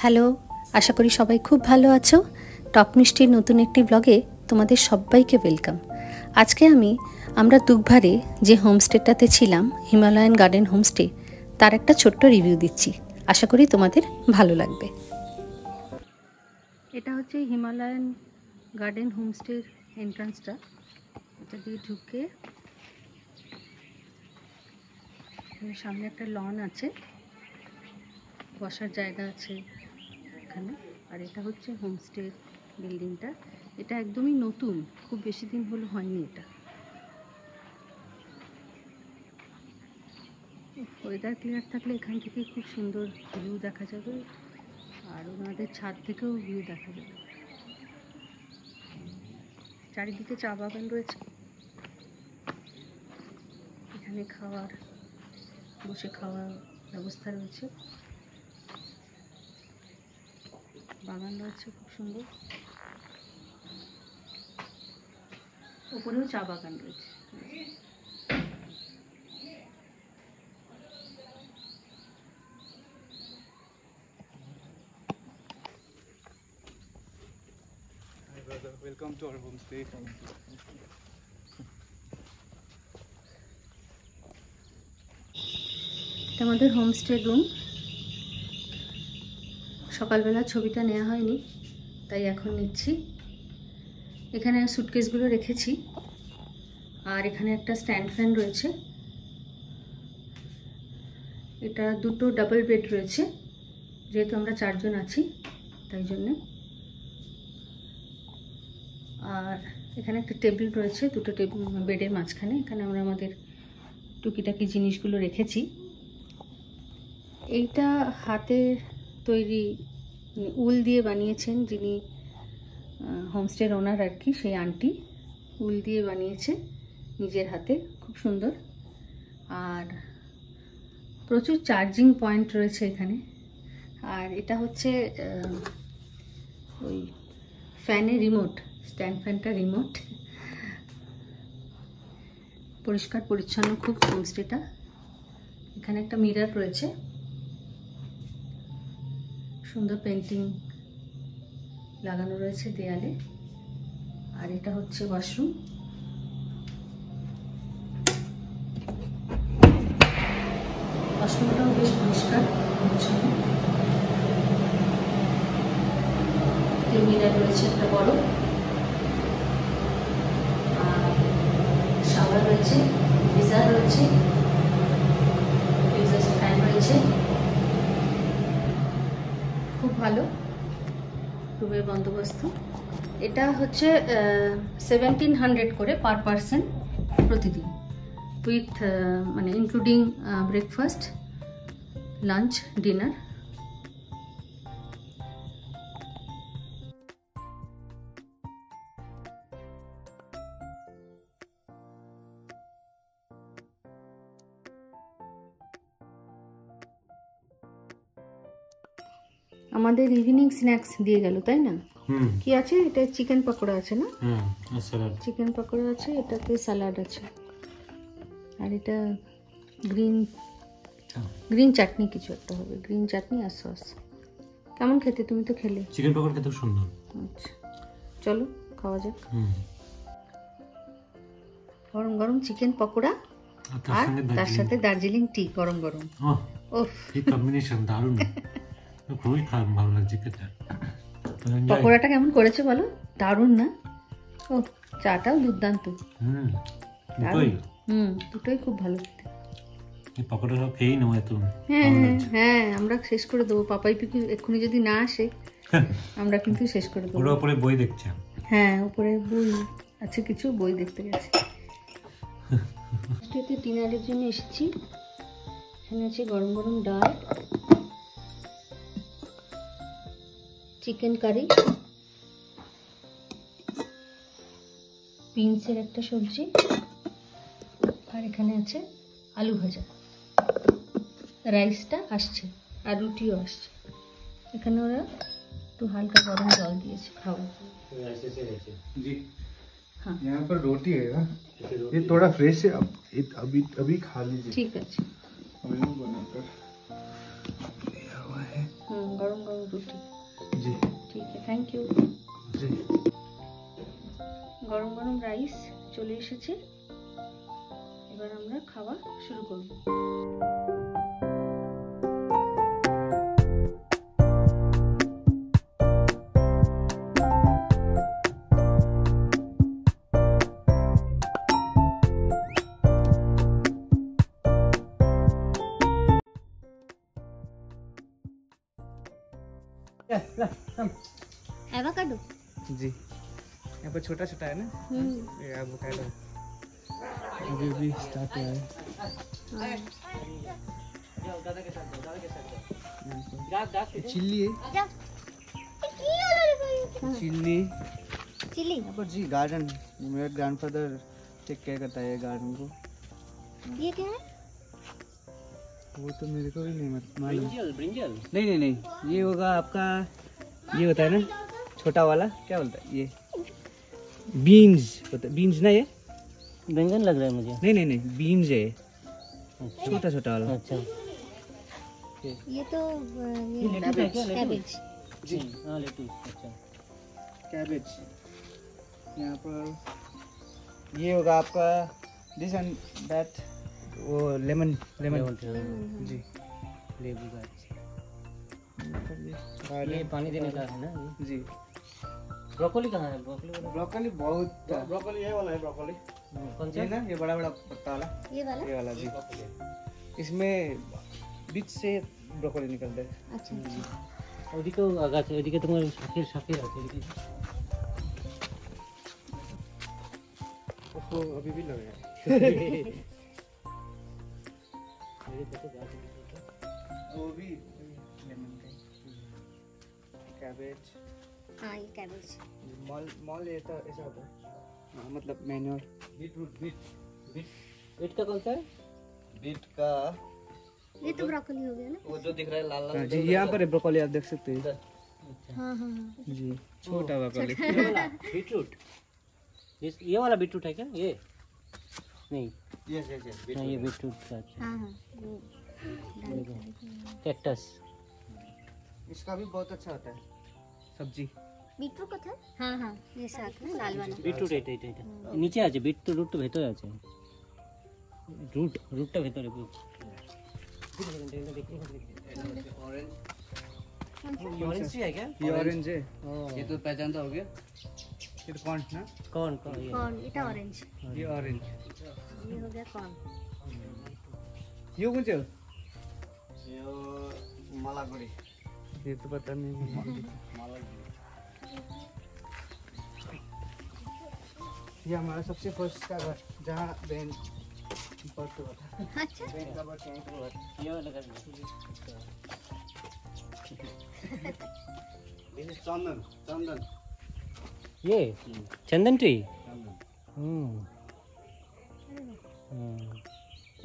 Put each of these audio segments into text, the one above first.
Hello, আশা করি সবাই খুব ভালো আছো। টক মিষ্টির নতুন একটি ব্লগে তোমাদের সবাইকে ওয়েলকাম। আজকে আমরা দুঘভারে যে হোমস্টেটাতে ছিলাম, হিমালয়ান গার্ডেন হোমস্টে, তার একটা ছোট্ট রিভিউ দিচ্ছি। আশা করি তোমাদের ভালো লাগবে। এটা হচ্ছে হিমালয়ান গার্ডেন হোমস্টের এন্ট্রান্সটা। এটা দিয়ে ঢুকে সামনে একটা লন আছে, বসার জায়গা আছে এখানে। আর এটা হচ্ছে হোমস্টের বিল্ডিংটা। এটা একদমই নতুন, খুব বেশি দিন হলো হয়নি এটা। ওয়েদার ক্লিয়ার থাকলে এখান থেকে খুব সুন্দর ভিউ দেখা যাবে, আর ওনাদের ছাদ থেকেও ভিউ দেখা যাবে। চারিদিকে চা বাগান রয়েছে, এখানে বসে খাওয়ার ব্যবস্থা রয়েছে, বাগান রয়েছে খুব সুন্দর, ওপরেও চা বাগান রয়েছে। Welcome to our homestay. এটা আমাদের হোমস্টে রুম। সকালবেলা ছবিটা নেওয়া হয়নি, তাই এখন নিচ্ছি। এখানে সুটকেসগুলো রেখেছি, আর এখানে একটা স্ট্যান্ড ফ্যান রয়েছে। এটা দুটো ডাবল বেড রয়েছে, যেহেতু আমরা 4 জন আছি তাই জন্যে। আর এখানে একটা টেবিল রয়েছে, দুটো বেডের মাঝখানে। এখানে আমরা আমাদের টুকিটাকি জিনিসগুলো রেখেছি। এইটা হাতের তৈরি, উল দিয়ে বানিয়েছেন যিনি হোমস্টের ওনার আর কি, সেই আন্টি উল দিয়ে বানিয়েছে নিজের হাতে, খুব সুন্দর। আর প্রচুর চার্জিং পয়েন্ট রয়েছে এখানে। আর এটা হচ্ছে ওই ফ্যানের রিমোট, স্ট্যান্ড ফ্যানটা রিমোট। পরিষ্কার পরিচ্ছন্ন খুব হোমস্টেটা। এখানে একটা মিরর রয়েছে, সুন্দর পেন্টিং লাগানো রয়েছে দেয়ালে। আর এটা হচ্ছে ওয়াশরুম। ওয়াশরুমটাও বেশ পরিষ্কার পরিচ্ছন্ন। মিরর রয়েছে একটা বড়, আর শাওয়ার রয়েছে, গিজার রয়েছে, এক্সস্ট ফ্যান রয়েছে। খুব ভালো রুমের বন্দোবস্ত। এটা হচ্ছে 1700 করে পার পারসন প্রতিদিন, উইথ মানে ইনক্লুডিং ব্রেকফাস্ট, লাঞ্চ, ডিনার। আমাদের ইভিনিং স্ন্যাক্স দিয়ে গেল, তাই না? কি আছে এটা? চিকেন পকোড়া আছে না? চিকেন পকোড়া আছে, এটাতে স্যালাড আছে, আর এটা গ্রিন চাটনি কিছু একটা হবে, গ্রিন চাটনি আর সস। কেমন খেতে? তুমি তো খেলে। চিকেন পকোড়া খেতে সুন্দর। আচ্ছা, চলো খাওয়া যাক। গরম গরম চিকেন পকোড়া আর তার সাথে দার্জিলিং টি গরম গরম। ওহ, এই কম্বিনেশন দারুণ, খুবই ভালো লাগছে খেতে। পকোড়াটা কেমন করেছে বলো? দারুণ না? ও, চাটাও দুর্দান্ত। দুটোই খুব ভালো খেতে। এই পকোড়া সব খেয়েই নেবো এত। হ্যাঁ, আমরা শেষ করে দেবো। পাপাই পিকু এক্ষুনি যদি না আসে আমরা কিন্তু শেষ করে দেবো। উপরে বই দেখছে। হ্যাঁ, উপরে বই আছে, কিছু বই দেখতে গেছে। ডিনারের জন্য এসেছি। এখানে আছে গরম গরম ডাল, চিকেন কারি, বিনসের একটা সবজি, আর এখানে আছে আলু ভাজা। রাইসটা আসছে আর রুটিও আসছে। এখানে ওরা একটু হালকা গরম জল দিয়েছে খাওয়া। जी हाँ, यहाँ पर रोटी है ना, ये थोड़ा फ्रेश है, अभी अभी खा लीजिए। ठीक है, बनाकर दिया हुआ है। गरम गरम रोटी जी ठीक है थैंक यू जी গরম গরম রাইস চলে এসেছে এবার আমরা খাওয়া শুরু করব एवोकाडो जी यहाँ पर छोटा छोटा है ना ये एवोकाडो अभी भी स्टार्ट हुआ है चिल्ली है चिल्ली चिल्ली यहाँ पर जी गार्डन मेरा ग्रैंडफादर टेक केयर करता है गार्डन को ये क्या है वो तो मेरे को भी नहीं मालूम ब्रिंजल नहीं ये होगा आपका ये होता है ना छोटा वाला क्या बोलता है ये बीन्स होता है बीन्स ना ये बैंगन लग रहा है मुझे। नहीं बीन्स है छोटा छोटा वाला अच्छा ये तो ये लेटूस है क्या? कैबेज जी हाँ लेटूस। अच्छा कैबेज यहाँ पर ये होगा आपका दिस एंड दैट वो लेमन लेमन जी लेबू का। ये ये पानी देने का है ना जी ब्रोकोली कहाँ है? ब्रोकली बहुत ब्रोकोली ये वाला है ब्रोकोली। कौन सा? ये ना ये बड़ा बड़ा पत्ता वाला ये वाला ये वाला जी इसमें बीच से ब्रोकली निकलता है अच्छा ওদিকে গাছ ওদিকে তোমার শাকের শাকের আছে ওদিকে। उसको अभी भी लग रहा है वो भी लेमन का कैबेज हाँ ये कैबेज मॉल मॉल ऐसा ऐसा होता है हाँ, मतलब मैन्योर बीटरूट बीट का कौन सा है? बीट का ये तो ब्रोकली हो गया ना वो जो दिख रहा है लाल लाल। जी यहाँ पर ब्रोकली आप देख सकते हैं हाँ हाँ जी छोटा ब्रोकली ये वाला बीटरूट ये वाला बीटरूट है क्या? ये नहीं यस हाँ ये बीटरूट का। हाँ हाँ कैक्टस इसका भी बहुत अच्छा होता है सब्जी बीटरूट কথা हाँ हाँ ये साग ना लाल वाला बीटरूट এটা নিচে আছে বিট তো রুট তো ভেতরে আছে রুটটা ভেতরে ऑरेंज है क्या? ये ऑरेंज है ये तो पहचानता हो गया। ये तो कौन ना कौन कौन এটা ऑरेंज ये ऑरेंज ये हो गया कौन ये कौन सा ये मालागुड़ी। ये तो पता नहीं ये हमारा सबसे फर्स्ट का घर जहाँ बहन बर्थ हुआ था अच्छा बहन का बर्थ यहीं पर हुआ था ये वाला कर चंदन ये चंदन ट्री।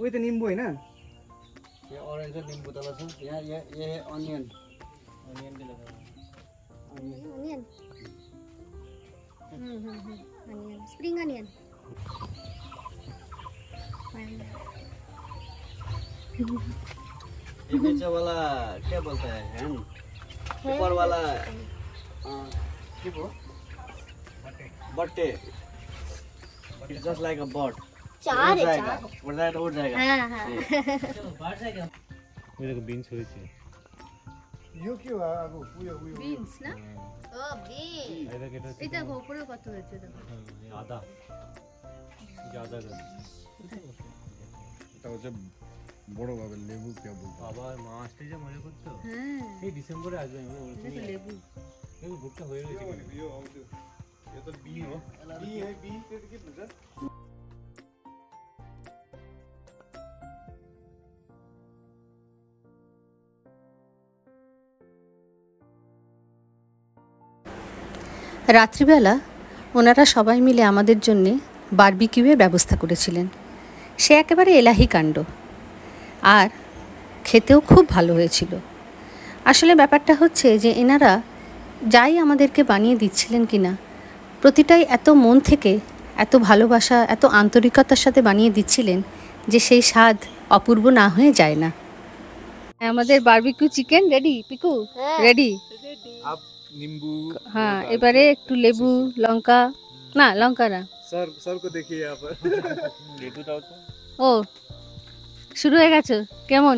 वही तो नींबू है ना ये ऑरेंज है नींबू तला से यहाँ ये है ऑनियन ऑनियन भी लगा अनियन अनियन स्प्रिंग अनियन ये नीचे वाला क्या बोलता है हैंड ऊपर वाला क्या बट्टे it's just like a bird चार है चार उड़ जाएगा तो उड़ जाएगा हाँ हाँ मेरे को बीन्स हुई थी यो क्यों आगो उयो उयो বিনস না ও বিন এটা কেটে এটা উপরে কত হয়েছে দেখো আদা ज्यादा कर এটা হচ্ছে বড় ভাবে লেবু কে বলবো বাবা মা আসতে যে মজা করতো হ্যাঁ এই ডিসেম্বরে আসবে আমি বলছি এটা তো লেবু এই ভুট্টা হয়ে রয়েছে ये तो बी हो बी है बी से कितना सर রাত্রিবেলা ওনারা সবাই মিলে আমাদের জন্যে বারবিকিউয়ের ব্যবস্থা করেছিলেন সে একেবারে এলাহি কাণ্ড আর খেতেও খুব ভালো হয়েছিল আসলে ব্যাপারটা হচ্ছে যে এনারা যাই আমাদেরকে বানিয়ে দিচ্ছিলেন কিনা প্রতিটাই এত মন থেকে এত ভালোবাসা এত আন্তরিকতার সাথে বানিয়ে দিচ্ছিলেন যে সেই স্বাদ অপূর্ব না হয়ে যায় না আমাদের barbecue chicken ready Piku ready आप नींबू হ্যাঁ এবারে একটু লেবু লঙ্কা না লঙ্কা না सर को देखिए यहाँ पर नींबू दाओ तो ও শুরু হয়ে গেছে কেমন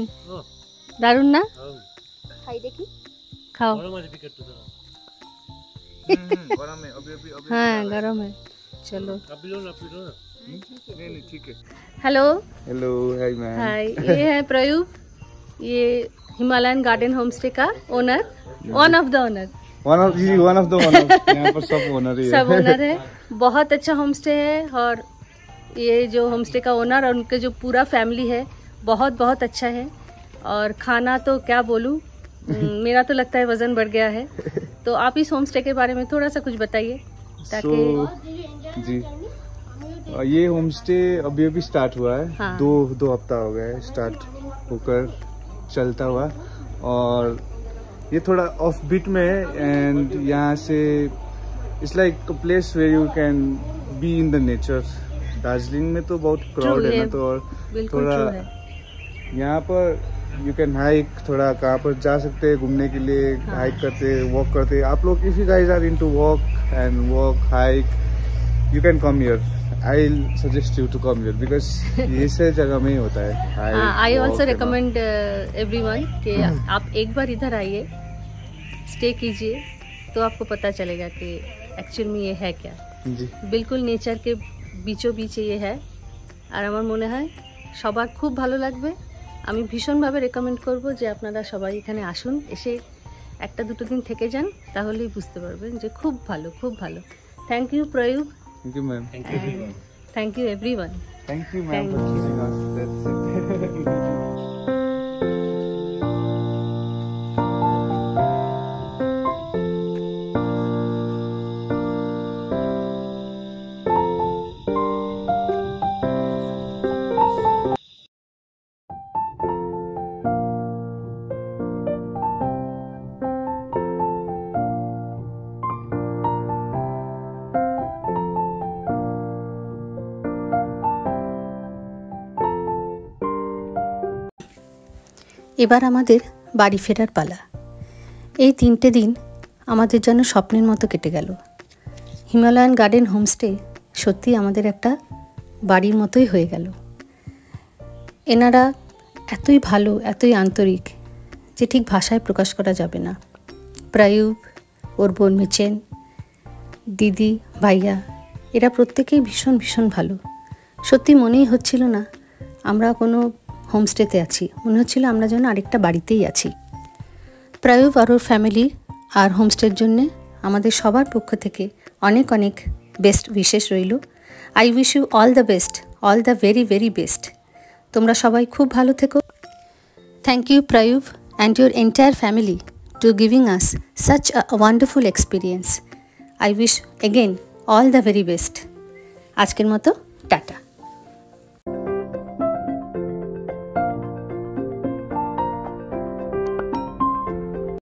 দারুণ না খাই দেখি খাও গরম আছে পিকেট তো गरम है अभी अभी अभी হ্যাঁ গরম है चलो আপনি লো না नहीं नहीं ठीक है hello hello hi ma'am hi ये है प्रयूप ये हिमालयन गार्डन होम स्टे का owner one of the owner one of the यहाँ पर सब ओनर ही सब ओनर है बहुत अच्छा होम स्टे है और ये जो होम स्टे का ओनर और उनके जो पूरा फैमिली है बहुत बहुत अच्छा है और खाना तो क्या बोलूँ मेरा तो लगता है वजन बढ़ गया है तो आप इस होम स्टे के बारे में थोड़ा सा कुछ बताइए ताकि जी ये होम स्टे अभी अभी स्टार्ट हुआ है हाँ। दो हफ्ता हो गया है स्टार्ट होकर चलता हुआ और ये थोड़ा ऑफ बीट में है एंड यहाँ से it's like a place way you can be in the nature Darjeeling में तो बहुत क्राउड है ना तो और बिल्कुल थोड़ा true है। यहाँ पर यू कैन हाइक थोड़ा कहाँ पर जा सकते हैं घूमने के लिए हाइक करते वॉक करते आप लोग if you guys are into walk hike you can come here I suggest you to come here because ये से जगह में ही होता है आई ऑल्सो रिकमेंड एवरीवन कि आप एक बार इधर आइए स्टे कीजिए तो आपको पता चलेगा कि एक्चुअल में ये है क्या जी बिल्कुल नेचार के बीचों बीच ये है আর আমার মনে হয় সবার খুব ভালো লাগবে আমি ভীষণভাবে রেকমেন্ড করব যে আপনারা সবাই এখানে আসুন এসে একটা দুটো দিন থেকে যান তাহলেই বুঝতে পারবেন যে খুব ভালো থ্যাংক ইউ প্রয়ুব thank you ma'am thank you everyone thank you ma'am Thank for choosing us that's it এবার আমাদের বাড়ি ফেরার পালা এই 3টে দিন আমাদের জন্য স্বপ্নের মতো কেটে গেল হিমালয়ান গার্ডেন হোমস্টে সত্যি আমাদের একটা বাড়ির মতোই হয়ে গেল এনারা এতই ভালো এতই আন্তরিক যে ঠিক ভাষায় প্রকাশ করা যাবে না প্রয়ুব ওর বোন মিচেন দিদি ভাইয়া এরা প্রত্যেকেই ভীষণ ভীষণ ভালো সত্যি মনেই হচ্ছিল না আমরা কোনো হোমস্টেতে আছি মনে হচ্ছিল আমরা যেন আরেকটা বাড়িতেই আছি প্রয়ুব আর ওর ফ্যামিলি আর হোমস্টের জন্যে আমাদের সবার পক্ষ থেকে অনেক অনেক বেস্ট উইশেস রইল I wish you all the best all the very very best তোমরা সবাই খুব ভালো থেকো থ্যাংক ইউ প্রয়ুব and your entire family to giving us such a wonderful experience I wish again all the very best আজকের মতো